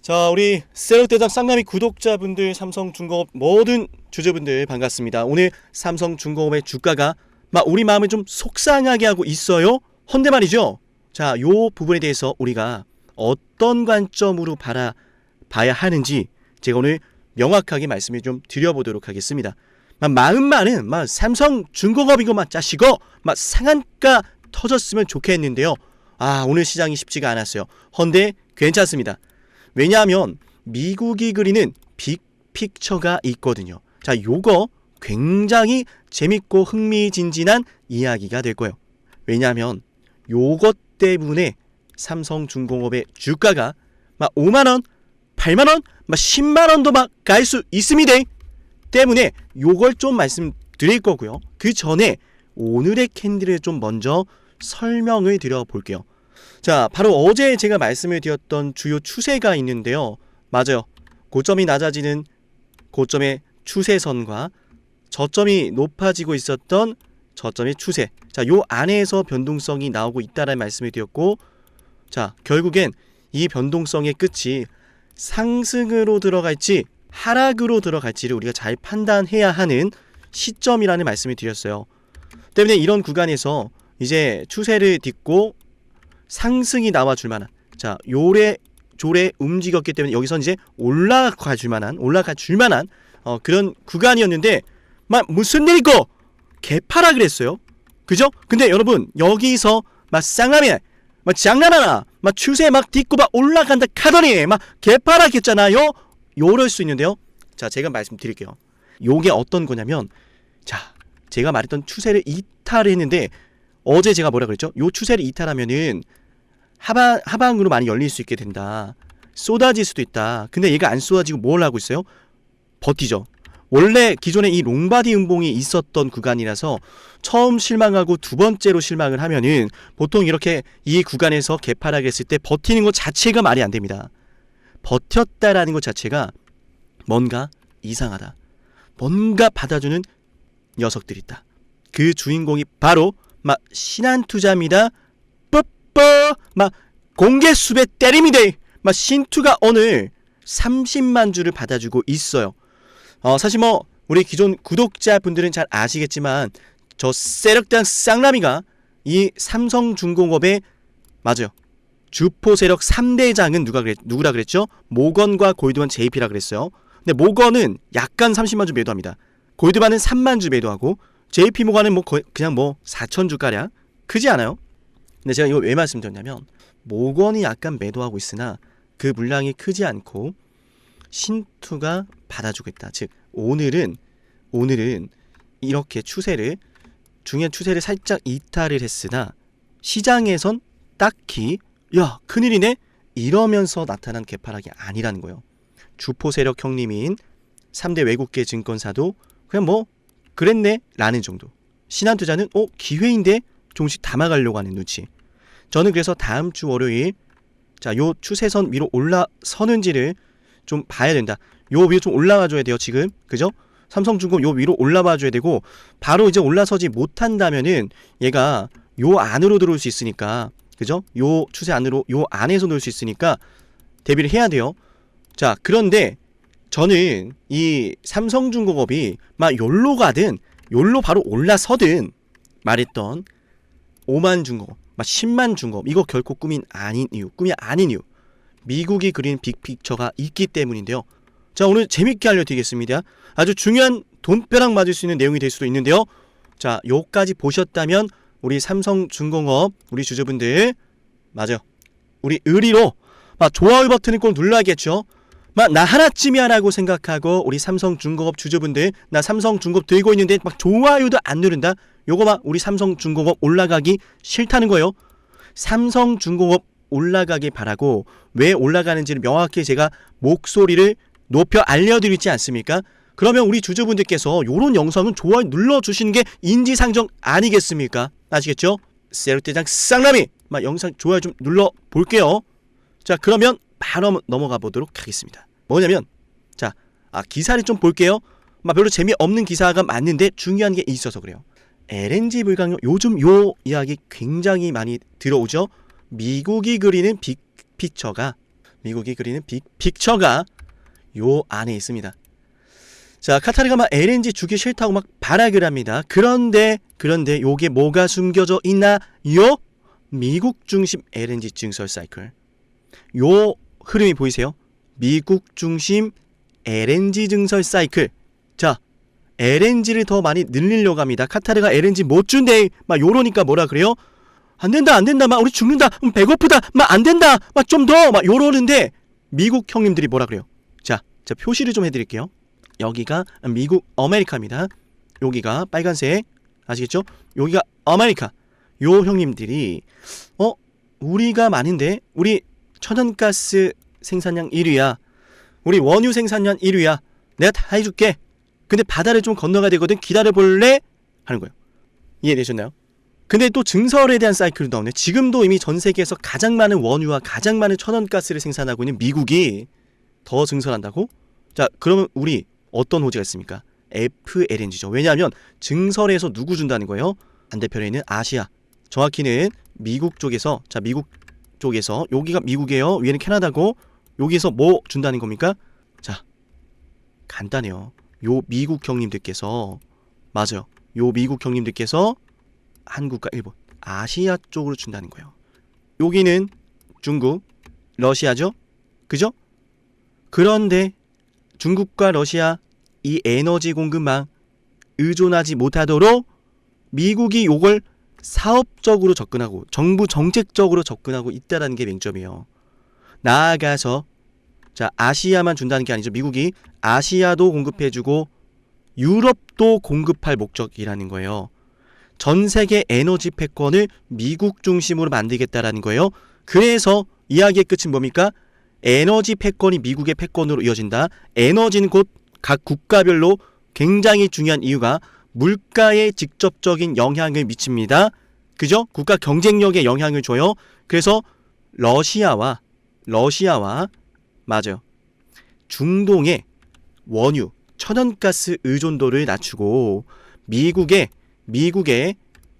자, 우리 세력대장 쌍남이 구독자분들, 삼성중공업 모든 주주분들 반갑습니다. 오늘 삼성중공업의 주가가 막 우리 마음을 좀 속상하게 하고 있어요. 헌데 말이죠. 자, 요 부분에 대해서 우리가 어떤 관점으로 봐야 하는지 제가 오늘 명확하게 말씀을 좀 드려보도록 하겠습니다. 마음만은 삼성중공업 이거 짜시고 상한가 터졌으면 좋겠는데요. 오늘 시장이 쉽지가 않았어요. 헌데 괜찮습니다. 왜냐하면 미국이 그리는 빅픽처가 있거든요. 자, 요거 굉장히 재밌고 흥미진진한 이야기가 될 거예요. 왜냐하면 요것 때문에 삼성중공업의 주가가 5만원, 8만원, 10만원도 갈 수 있습니다. 때문에 요걸 좀 말씀드릴 거고요. 그 전에 오늘의 캔들을 좀 먼저 설명을 드려볼게요. 자, 바로 어제 제가 말씀을 드렸던 주요 추세가 있는데요. 맞아요. 고점이 낮아지는 고점의 추세선과 저점이 높아지고 있었던 저점의 추세. 자, 요 안에서 변동성이 나오고 있다는 말씀을 드렸고, 자, 결국엔 이 변동성의 끝이 상승으로 들어갈지 하락으로 들어갈지를 우리가 잘 판단해야 하는 시점이라는 말씀을 드렸어요. 때문에 이런 구간에서 이제 추세를 딛고 상승이 나와줄 만한, 자, 요래조래 움직였기 때문에 여기선 이제 올라가 줄 만한 그런 구간이었는데 무슨 일이고 개파라 그랬어요. 그죠? 근데 여러분 여기서 쌍라면 장난하나 추세 딛고 올라간다 카더니 개파라 했잖아요. 요럴 수 있는데요. 자, 제가 말씀드릴게요. 요게 어떤 거냐면, 자, 제가 말했던 추세를 이탈했는데 어제 제가 뭐라 그랬죠? 요 추세를 이탈하면은 하방으로 많이 열릴 수 있게 된다. 쏟아질 수도 있다. 근데 얘가 안 쏟아지고 뭘 하고 있어요? 버티죠. 원래 기존에 이 롱바디 음봉이 있었던 구간이라서 처음 실망하고 두 번째로 실망을 하면은 보통 이렇게 이 구간에서 개파락 했을 때 버티는 것 자체가 말이 안 됩니다. 버텼다라는 것 자체가 뭔가 이상하다. 뭔가 받아주는 녀석들이 있다. 그 주인공이 바로 신한투자입니다. 뽀뽀 공개 수배 때립니다. 신투가 오늘 30만 주를 받아주고 있어요. 사실 우리 기존 구독자분들은 잘 아시겠지만 저 세력당 쌍라미가 이 삼성중공업의 맞아요. 주포 세력 3대장은 누구라 그랬죠? 모건과 골드만 JP라 그랬어요. 근데 모건은 약간 30만 주 매도합니다. 골드만은 3만 주 매도하고 JP 모건은 그냥 4천 주가량 크지 않아요? 근데 제가 이거 왜 말씀드렸냐면 모건이 약간 매도하고 있으나 그 물량이 크지 않고 신투가 받아주고 있다. 즉 오늘은 이렇게 중요한 추세를 살짝 이탈을 했으나 시장에선 딱히 야 큰일이네 이러면서 나타난 개파락이 아니라는 거예요. 주포 세력 형님인 3대 외국계 증권사도 그냥 그랬네 라는 정도. 신한투자는 기회인데 조금씩 담아가려고 하는 눈치. 저는 그래서 다음 주 월요일 자, 요 추세선 위로 올라서는지를 좀 봐야 된다. 요 위로 좀 올라와줘야 돼요 지금. 그죠? 삼성중공업 요 위로 올라와줘야 되고 바로 이제 올라서지 못한다면은 얘가 요 안으로 들어올 수 있으니까, 그죠? 요 추세 안으로 요 안에서 놓을 수 있으니까 대비를 해야 돼요. 자, 그런데 저는 이 삼성중공업이 요로 가든 요로 바로 올라서든 말했던 5만 중공업, 10만 중공업 이거 결코 꿈이 아닌 이유 미국이 그린 빅픽처가 있기 때문인데요. 자, 오늘 재밌게 알려드리겠습니다. 아주 중요한 돈벼락 맞을 수 있는 내용이 될 수도 있는데요. 자, 요까지 보셨다면 우리 삼성중공업 우리 주주분들 맞아요. 우리 의리로 좋아요 버튼을 꼭 눌러야겠죠. 나 하나쯤이야 라고 생각하고 우리 삼성중공업 주주분들 나 삼성중공업 들고 있는데 좋아요도 안 누른다. 요거 우리 삼성중공업 올라가기 싫다는 거예요. 삼성중공업 올라가기 바라고 왜 올라가는지를 명확히 제가 목소리를 높여 알려드리지 않습니까? 그러면 우리 주주분들께서 요런 영상은 좋아요 눌러주시는 게 인지상정 아니겠습니까? 아시겠죠? 세력대장 쌍라미 영상 좋아요 좀 눌러볼게요. 자, 그러면 바로 넘어가 보도록 하겠습니다. 뭐냐면 자, 기사를 좀 볼게요. 별로 재미없는 기사가 맞는데 중요한 게 있어서 그래요. LNG 불강력 요즘 요 이야기 굉장히 많이 들어오죠. 미국이 그리는 빅픽처가 미국이 그리는 픽처가 요 안에 있습니다. 자, 카타르가 막 LNG 주기 싫다고 막 발악을 합니다. 그런데 요게 뭐가 숨겨져 있나요? 미국 중심 LNG 증설 사이클. 요 흐름이 보이세요? 미국 중심 LNG 증설 사이클. 자, LNG를 더 많이 늘리려고 합니다. 카타르가 LNG 못 준대. 막 요러니까 뭐라 그래요? 안 된다. 막 우리 죽는다. 배고프다. 막 안 된다. 막 좀 더. 막 요러는데 미국 형님들이 뭐라 그래요? 자, 표시를 좀 해드릴게요. 여기가 미국 아메리카입니다. 여기가 빨간색 아시겠죠? 여기가 아메리카. 요 형님들이 우리가 많은데 우리 천연가스 생산량 1위야. 우리 원유 생산량 1위야. 내가 다 해줄게. 근데 바다를 좀 건너가야 되거든. 기다려볼래? 하는 거예요. 이해되셨나요? 근데 또 증설에 대한 사이클도 나오네. 지금도 이미 전 세계에서 가장 많은 원유와 가장 많은 천연가스를 생산하고 있는 미국이 더 증설한다고? 자, 그러면 우리 어떤 호재가 있습니까? FLNG죠. 왜냐하면 증설에서 누구 준다는 거예요? 반대편에 있는 아시아. 정확히는 미국 쪽에서, 자, 미국 쪽에서 여기가 미국이에요. 위에는 캐나다고. 여기서 뭐 준다는 겁니까? 자, 간단해요. 요 미국 형님들께서, 맞아요. 요 미국 형님들께서 한국과 일본, 아시아 쪽으로 준다는 거예요. 여기는 중국, 러시아죠? 그죠? 그런데 중국과 러시아 이 에너지 공급망 의존하지 못하도록 미국이 요걸 사업적으로 접근하고 정부 정책적으로 접근하고 있다라는 게 맹점이에요. 나아가서 자, 아시아만 준다는 게 아니죠. 미국이 아시아도 공급해주고 유럽도 공급할 목적이라는 거예요. 전 세계 에너지 패권을 미국 중심으로 만들겠다라는 거예요. 그래서 이야기의 끝은 뭡니까? 에너지 패권이 미국의 패권으로 이어진다. 에너지는 곧 각 국가별로 굉장히 중요한 이유가 물가에 직접적인 영향을 미칩니다. 그죠? 국가 경쟁력에 영향을 줘요. 그래서 러시아와 맞아요. 중동의 원유, 천연가스 의존도를 낮추고 미국의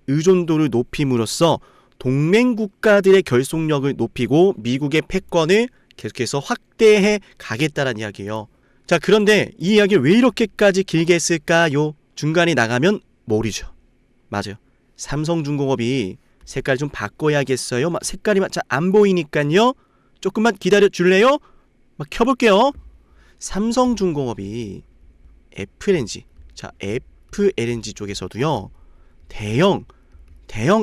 의존도를 높임으로써 동맹 국가들의 결속력을 높이고 미국의 패권을 계속해서 확대해 가겠다는 이야기예요. 자, 그런데 이 이야기를 왜 이렇게까지 길게 했을까요? 중간에 나가면 모르죠. 맞아요. 삼성중공업이 색깔 좀 바꿔야겠어요. 막 색깔이 잘 안 보이니까요. 조금만 기다려 줄래요? 막 켜볼게요. 삼성중공업이 FLNG, 자, FLNG 쪽에서도요. 대형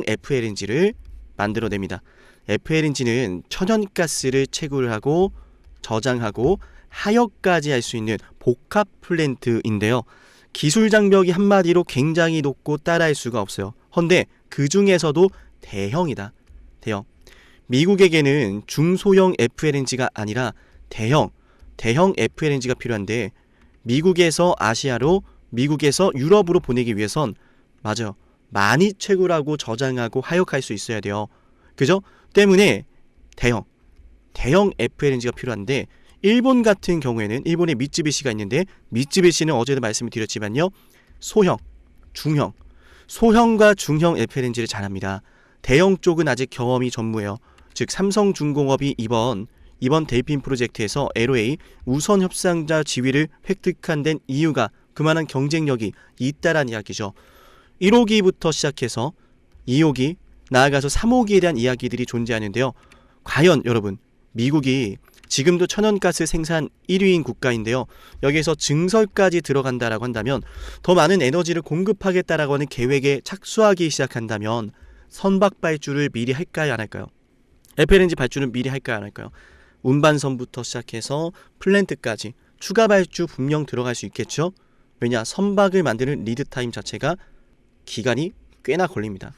FLNG를 만들어냅니다. FLNG는 천연가스를 채굴을 하고 저장하고 하역까지 할 수 있는 복합 플랜트인데요. 기술 장벽이 한마디로 굉장히 높고 따라할 수가 없어요. 헌데 그 중에서도 대형이다. 대형. 미국에게는 중소형 FLNG가 아니라 대형 FLNG가 필요한데 미국에서 아시아로, 미국에서 유럽으로 보내기 위해선 맞아요. 많이 채굴하고 저장하고 하역할 수 있어야 돼요. 그죠? 때문에 대형 FLNG가 필요한데 일본 같은 경우에는 일본에 미쯔비시가 있는데 미쯔비시는 어제도 말씀을 드렸지만요. 소형과 중형 FLNG를 잘합니다. 대형 쪽은 아직 경험이 전무해요. 즉 삼성중공업이 이번 데이핀 프로젝트에서 LOA 우선 협상자 지위를 획득한 된 이유가 그만한 경쟁력이 있다란 이야기죠. 1호기부터 시작해서 2호기, 나아가서 3호기에 대한 이야기들이 존재하는데요. 과연 여러분, 미국이 지금도 천연가스 생산 1위인 국가인데요. 여기에서 증설까지 들어간다라고 한다면 더 많은 에너지를 공급하겠다라고 하는 계획에 착수하기 시작한다면 선박 발주를 미리 할까요, 안 할까요? FLNG 발주는 미리 할까요, 안 할까요? 운반선부터 시작해서 플랜트까지 추가 발주 분명 들어갈 수 있겠죠? 왜냐? 선박을 만드는 리드타임 자체가 기간이 꽤나 걸립니다.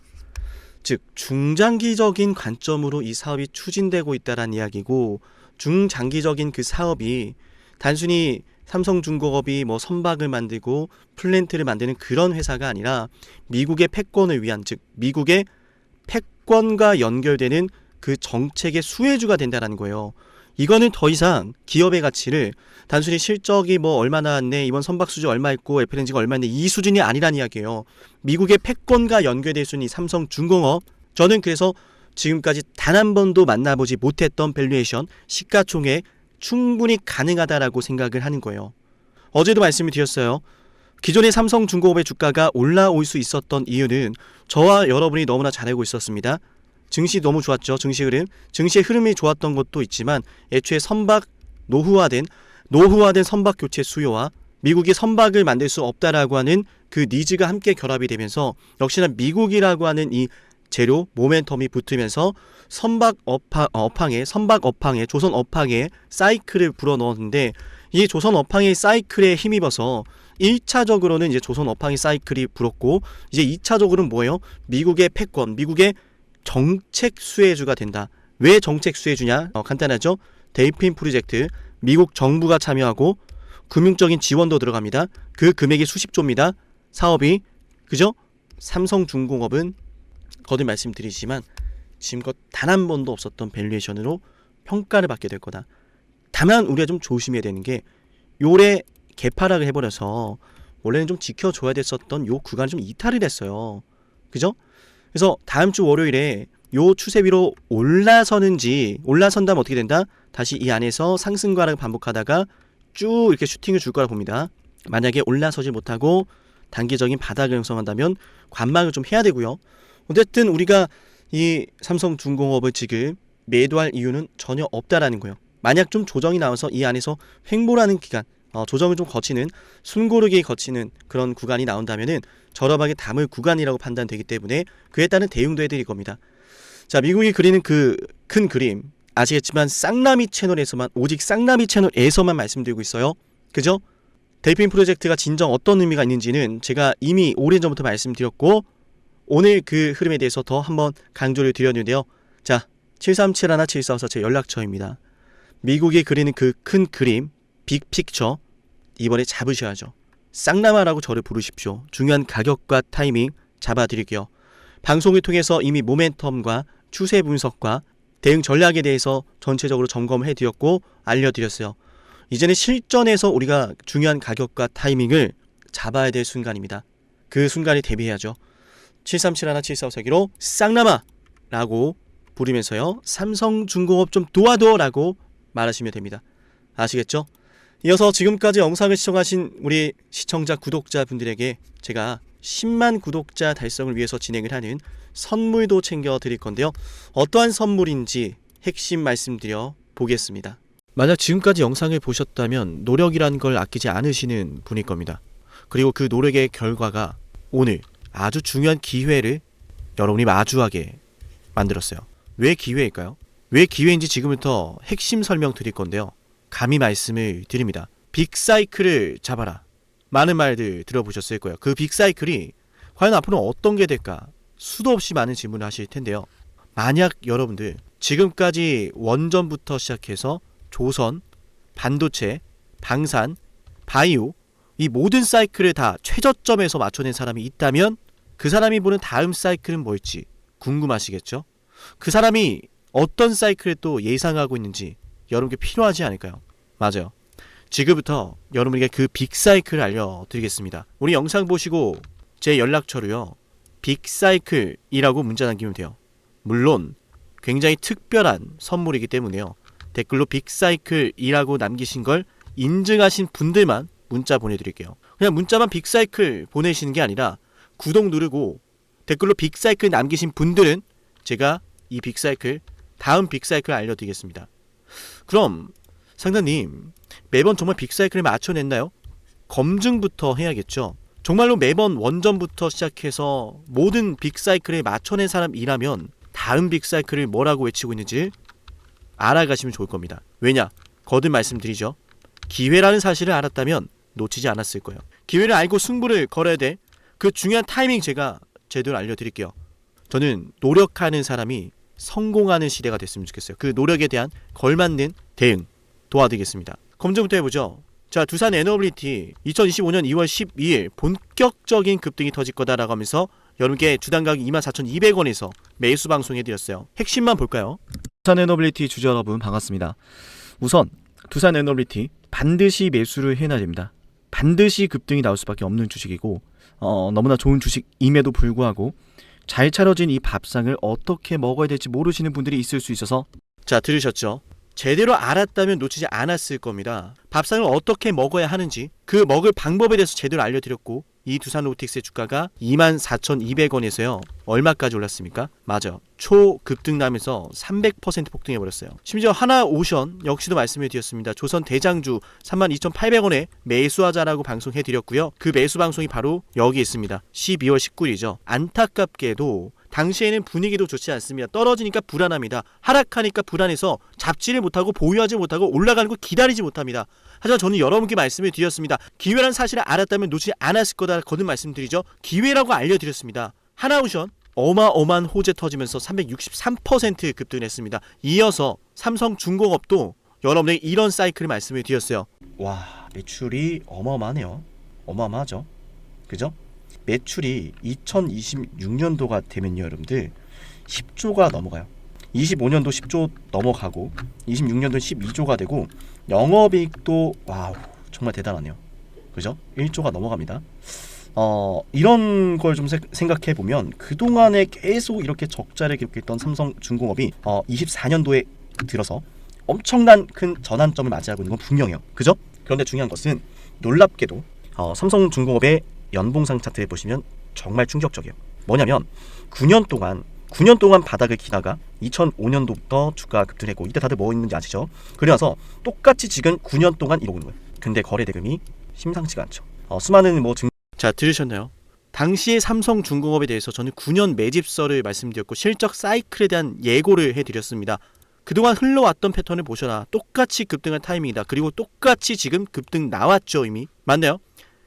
즉 중장기적인 관점으로 이 사업이 추진되고 있다는 이야기고 중장기적인 그 사업이 단순히 삼성중공업이 뭐 선박을 만들고 플랜트를 만드는 그런 회사가 아니라 미국의 패권을 위한, 즉 미국의 패권과 연결되는 그 정책의 수혜주가 된다는 거예요. 이거는 더 이상 기업의 가치를 단순히 실적이 뭐 얼마 나왔네, 이번 선박 수주 얼마 있고 FLNG가 얼마 있네, 이 수준이 아니란 이야기예요. 미국의 패권과 연결될 수 있는 이 삼성중공업, 저는 그래서 지금까지 단 한 번도 만나보지 못했던 밸류에이션, 시가총액 충분히 가능하다라고 생각을 하는 거예요. 어제도 말씀을 드렸어요. 기존의 삼성중공업의 주가가 올라올 수 있었던 이유는 저와 여러분이 너무나 잘 알고 있었습니다. 증시 너무 좋았죠. 증시 흐름. 증시의 흐름이 좋았던 것도 있지만 애초에 노후화된 선박 교체 수요와 미국이 선박을 만들 수 없다라고 하는 그 니즈가 함께 결합이 되면서 역시나 미국이라고 하는 이 재료 모멘텀이 붙으면서 선박 업황에 조선 업황에 사이클을 불어넣었는데 이 조선 업황의 사이클에 힘입어서 1차적으로는 이제 조선 업황의 사이클이 불었고 이제 2차적으로는 뭐예요? 미국의 패권, 미국의 정책 수혜주가 된다. 왜 정책 수혜주냐? 간단하죠. 데이핀 프로젝트, 미국 정부가 참여하고 금융적인 지원도 들어갑니다. 그 금액이 수십조입니다. 사업이. 그죠? 삼성중공업은 거듭 말씀드리지만 지금껏 단 한 번도 없었던 밸류에이션으로 평가를 받게 될 거다. 다만 우리가 좀 조심해야 되는 게 요래 개파락을 해버려서 원래는 좀 지켜줘야 됐었던 요 구간이 좀 이탈을 했어요. 그죠? 그래서 다음 주 월요일에 요 추세 위로 올라선다면 어떻게 된다? 다시 이 안에서 상승과 하락을 반복하다가 쭉 이렇게 슈팅을 줄 거라 봅니다. 만약에 올라서지 못하고 단기적인 바닥을 형성한다면 관망을 좀 해야 되고요. 어쨌든 우리가 이 삼성중공업을 지금 매도할 이유는 전혀 없다라는 거예요. 만약 좀 조정이 나와서 이 안에서 횡보라는 기간, 조정을 좀 거치는, 숨고르기 거치는 그런 구간이 나온다면은 저렴하게 담을 구간이라고 판단되기 때문에 그에 따른 대응도 해드릴 겁니다. 자, 미국이 그리는 그 큰 그림 아시겠지만 오직 쌍라미 채널에서만 말씀드리고 있어요. 그죠? 데이핀 프로젝트가 진정 어떤 의미가 있는지는 제가 이미 오래전부터 말씀드렸고 오늘 그 흐름에 대해서 더 한번 강조를 드렸는데요. 자, 737-7454 제 연락처입니다. 미국이 그리는 그 큰 그림, 빅픽처 이번에 잡으셔야죠. 쌍라마라고 저를 부르십시오. 중요한 가격과 타이밍 잡아드릴게요. 방송을 통해서 이미 모멘텀과 추세 분석과 대응 전략에 대해서 전체적으로 점검을 해드렸고 알려드렸어요. 이제는 실전에서 우리가 중요한 가격과 타이밍을 잡아야 될 순간입니다. 그 순간에 대비해야죠. 737-7454기로 쌍라마라고 부르면서요. 삼성중공업 좀 도와줘라고 말하시면 됩니다. 아시겠죠? 이어서 지금까지 영상을 시청하신 우리 시청자 구독자분들에게 제가 10만 구독자 달성을 위해서 진행을 하는 선물도 챙겨 드릴 건데요. 어떠한 선물인지 핵심 말씀드려 보겠습니다. 만약 지금까지 영상을 보셨다면 노력이라는 걸 아끼지 않으시는 분일 겁니다. 그리고 그 노력의 결과가 오늘 아주 중요한 기회를 여러분이 마주하게 만들었어요. 왜 기회일까요? 왜 기회인지 지금부터 핵심 설명 드릴 건데요. 감히 말씀을 드립니다. 빅사이클을 잡아라. 많은 말들 들어보셨을 거예요. 그 빅사이클이 과연 앞으로 어떤 게 될까? 수도 없이 많은 질문을 하실 텐데요. 만약 여러분들 지금까지 원전부터 시작해서 조선, 반도체, 방산, 바이오 이 모든 사이클을 다 최저점에서 맞춰낸 사람이 있다면 그 사람이 보는 다음 사이클은 뭘지 궁금하시겠죠? 그 사람이 어떤 사이클을 또 예상하고 있는지 여러분께 필요하지 않을까요? 맞아요. 지금부터 여러분에게 그 빅사이클을 알려드리겠습니다. 우리 영상 보시고 제 연락처로요. 빅사이클이라고 문자 남기면 돼요. 물론 굉장히 특별한 선물이기 때문에요. 댓글로 빅사이클이라고 남기신 걸 인증하신 분들만 문자 보내드릴게요. 그냥 문자만 빅사이클 보내시는 게 아니라 구독 누르고 댓글로 빅사이클 남기신 분들은 제가 이 빅사이클 다음 빅사이클 알려드리겠습니다. 그럼 상담님 매번 정말 빅사이클을 맞춰냈나요? 검증부터 해야겠죠. 정말로 매번 원전부터 시작해서 모든 빅사이클에 맞춰낸 사람이라면 다음 빅사이클을 뭐라고 외치고 있는지 알아가시면 좋을 겁니다. 왜냐? 거듭 말씀드리죠. 기회라는 사실을 알았다면 놓치지 않았을 거예요. 기회를 알고 승부를 걸어야 돼. 그 중요한 타이밍 제가 제대로 알려드릴게요. 저는 노력하는 사람이 성공하는 시대가 됐으면 좋겠어요. 그 노력에 대한 걸맞는 대응 도와드리겠습니다. 검증부터 해보죠. 자, 두산 에너빌리티 2025년 2월 12일 본격적인 급등이 터질 거다라고 하면서 여러분께 주당 가격 24,200원에서 매수 방송해드렸어요. 핵심만 볼까요? 두산 에너빌리티 주주 여러분 반갑습니다. 우선 두산 에너빌리티 반드시 매수를 해놔야 됩니다. 반드시 급등이 나올 수밖에 없는 주식이고 너무나 좋은 주식임에도 불구하고 잘 차려진 이 밥상을 어떻게 먹어야 될지 모르시는 분들이 있을 수 있어서 자, 들으셨죠? 제대로 알았다면 놓치지 않았을 겁니다. 밥상을 어떻게 먹어야 하는지 그 먹을 방법에 대해서 제대로 알려드렸고 이 두산 로보틱스의 주가가 24,200원에서요. 얼마까지 올랐습니까? 맞아. 초급등나면서 300% 폭등해버렸어요. 심지어 하나오션 역시도 말씀을 드렸습니다. 조선 대장주 32,800원에 매수하자라고 방송해드렸고요. 그 매수 방송이 바로 여기 있습니다. 12월 19일이죠. 안타깝게도 당시에는 분위기도 좋지 않습니다. 떨어지니까 불안합니다. 하락하니까 불안해서 잡지를 못하고 보유하지 못하고 올라가는 거 기다리지 못합니다. 하지만 저는 여러분께 말씀을 드렸습니다. 기회라는 사실을 알았다면 놓치지 않았을 거다 거듭 말씀드리죠. 기회라고 알려드렸습니다. 하나오션 어마어마한 호재 터지면서 363% 급등을 했습니다. 이어서 삼성중공업도 여러분에게 이런 사이클을 말씀을 드렸어요. 와, 매출이 어마어마하네요. 어마어마하죠. 그죠? 매출이 2026년도가 되면요, 여러분들 10조가 넘어가요. 25년도 10조 넘어가고 26년도 12조가 되고 영업이익도 와우 정말 대단하네요. 그죠? 1조가 넘어갑니다. 이런 걸 좀 생각해 보면 그동안에 계속 이렇게 적자를 기록했던 삼성중공업이 24년도에 들어서 엄청난 큰 전환점을 맞이하고 있는 건 분명해요. 그죠? 그런데 중요한 것은 놀랍게도 삼성중공업의 연봉상 차트에 보시면 정말 충격적이에요. 뭐냐면 9년 동안 바닥을 기다가 2005년도부터 주가 급등했고 이때 다들 뭐 있는지 아시죠? 그래서 똑같이 지금 9년 동안 이러고 있는 거예요. 근데 거래 대금이 심상치가 않죠. 수많은 자, 들으셨나요? 당시의 삼성중공업에 대해서 저는 9년 매집설을 말씀드렸고 실적 사이클에 대한 예고를 해드렸습니다. 그동안 흘러왔던 패턴을 보셔라. 똑같이 급등할 타이밍이다. 그리고 똑같이 지금 급등 나왔죠 이미. 맞나요?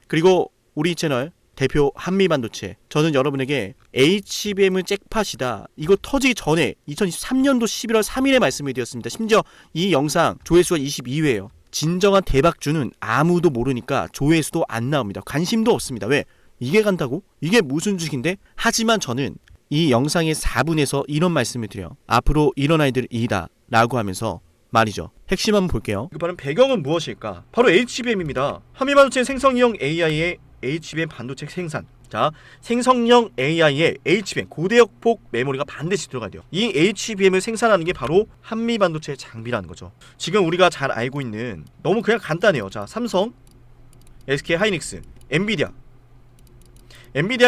그리고 우리 채널 대표 한미반도체, 저는 여러분에게 HBM은 잭팟이다. 이거 터지기 전에 2023년도 11월 3일에 말씀을 드렸습니다. 심지어 이 영상 조회수가 22회예요. 진정한 대박주는 아무도 모르니까 조회수도 안 나옵니다. 관심도 없습니다. 왜? 이게 간다고? 이게 무슨 주식인데? 하지만 저는 이 영상의 4분에서 이런 말씀을 드려요. 앞으로 이런 아이들이다 라고 하면서 말이죠. 핵심 한번 볼게요. 그 바로 배경은 무엇일까? 바로 HBM입니다. 한미반도체 생성형 AI의 HBM 반도체 생산. 자, 생성형 AI의 HBM 고대역폭 메모리가 반드시 들어가야 돼요. 이 HBM을 생산하는 게 바로 한미반도체의 장비라는 거죠. 지금 우리가 잘 알고 있는 너무 그냥 간단해요. 자, 삼성, SK하이닉스, 엔비디아의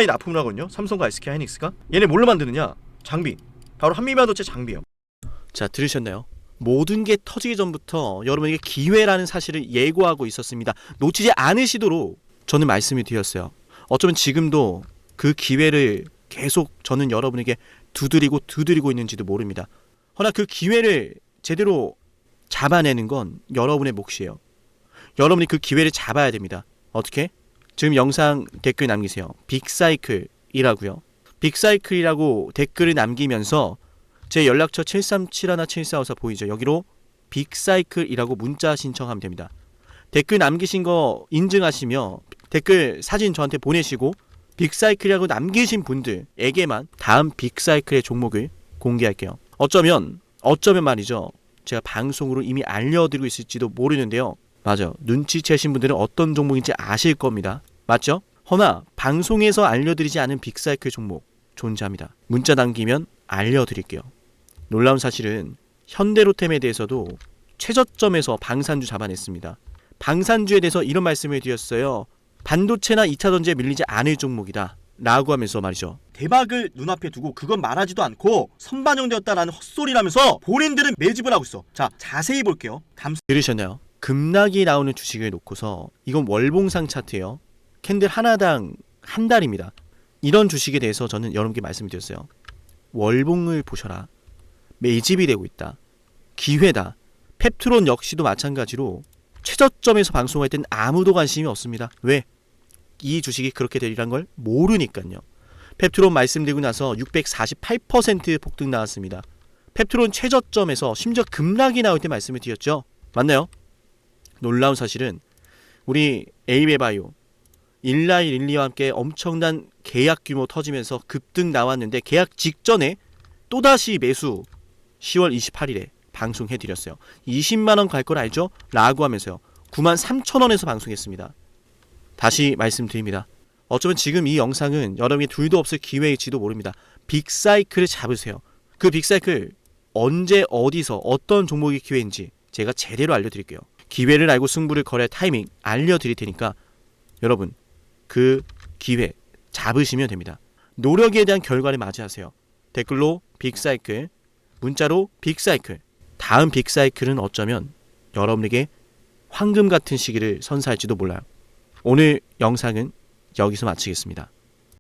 납품을 하거든요. 삼성과 SK하이닉스가. 얘네 뭘로 만드느냐? 장비. 바로 한미반도체 장비예요. 자, 들으셨나요? 모든 게 터지기 전부터 여러분에게 기회라는 사실을 예고하고 있었습니다. 놓치지 않으시도록 저는 말씀을 드렸어요. 어쩌면 지금도 그 기회를 계속 저는 여러분에게 두드리고 있는지도 모릅니다. 허나 그 기회를 제대로 잡아내는 건 여러분의 몫이에요. 여러분이 그 기회를 잡아야 됩니다. 어떻게? 지금 영상 댓글 남기세요. 빅사이클이라고요. 빅사이클이라고 댓글을 남기면서 제 연락처 7371-7454 보이죠? 여기로 빅사이클이라고 문자 신청하면 됩니다. 댓글 남기신 거 인증하시며 댓글 사진 저한테 보내시고 빅사이클이라고 남기신 분들에게만 다음 빅사이클의 종목을 공개할게요. 어쩌면 말이죠. 제가 방송으로 이미 알려드리고 있을지도 모르는데요. 맞아요. 눈치채신 분들은 어떤 종목인지 아실 겁니다. 맞죠? 허나 방송에서 알려드리지 않은 빅사이클 종목 존재합니다. 문자 남기면 알려드릴게요. 놀라운 사실은 현대로템에 대해서도 최저점에서 방산주 잡아냈습니다. 방산주에 대해서 이런 말씀을 드렸어요. 반도체나 2차전지에 밀리지 않을 종목이다 라고 하면서 말이죠. 대박을 눈앞에 두고 그건 말하지도 않고 선반영되었다라는 헛소리라면서 본인들은 매집을 하고 있어. 자, 자세히 볼게요. 들으셨나요? 급락이 나오는 주식을 놓고서 이건 월봉상 차트예요. 캔들 하나당 한 달입니다. 이런 주식에 대해서 저는 여러분께 말씀드렸어요. 월봉을 보셔라. 매집이 되고 있다. 기회다. 펩트론 역시도 마찬가지로 최저점에서 방송할 땐 아무도 관심이 없습니다. 왜? 이 주식이 그렇게 되리란 걸 모르니까요. 펩트론 말씀드리고 나서 648% 폭등 나왔습니다. 펩트론 최저점에서 심지어 급락이 나올 때 말씀을 드렸죠. 맞나요? 놀라운 사실은 우리 에이웨바이오, 일라이 릴리와 함께 엄청난 계약 규모 터지면서 급등 나왔는데 계약 직전에 또다시 매수 10월 28일에 방송해드렸어요. 20만원 갈 걸 알죠? 라고 하면서요. 93,000원에서 방송했습니다. 다시 말씀드립니다. 어쩌면 지금 이 영상은 여러분이 둘도 없을 기회일지도 모릅니다. 빅사이클을 잡으세요. 그 빅사이클 언제 어디서 어떤 종목이 기회인지 제가 제대로 알려드릴게요. 기회를 알고 승부를 걸어야 타이밍 알려드릴 테니까 여러분 그 기회 잡으시면 됩니다. 노력에 대한 결과를 맞이하세요. 댓글로 빅사이클, 문자로 빅사이클. 다음 빅사이클은 어쩌면 여러분에게 황금 같은 시기를 선사할지도 몰라요. 오늘 영상은 여기서 마치겠습니다.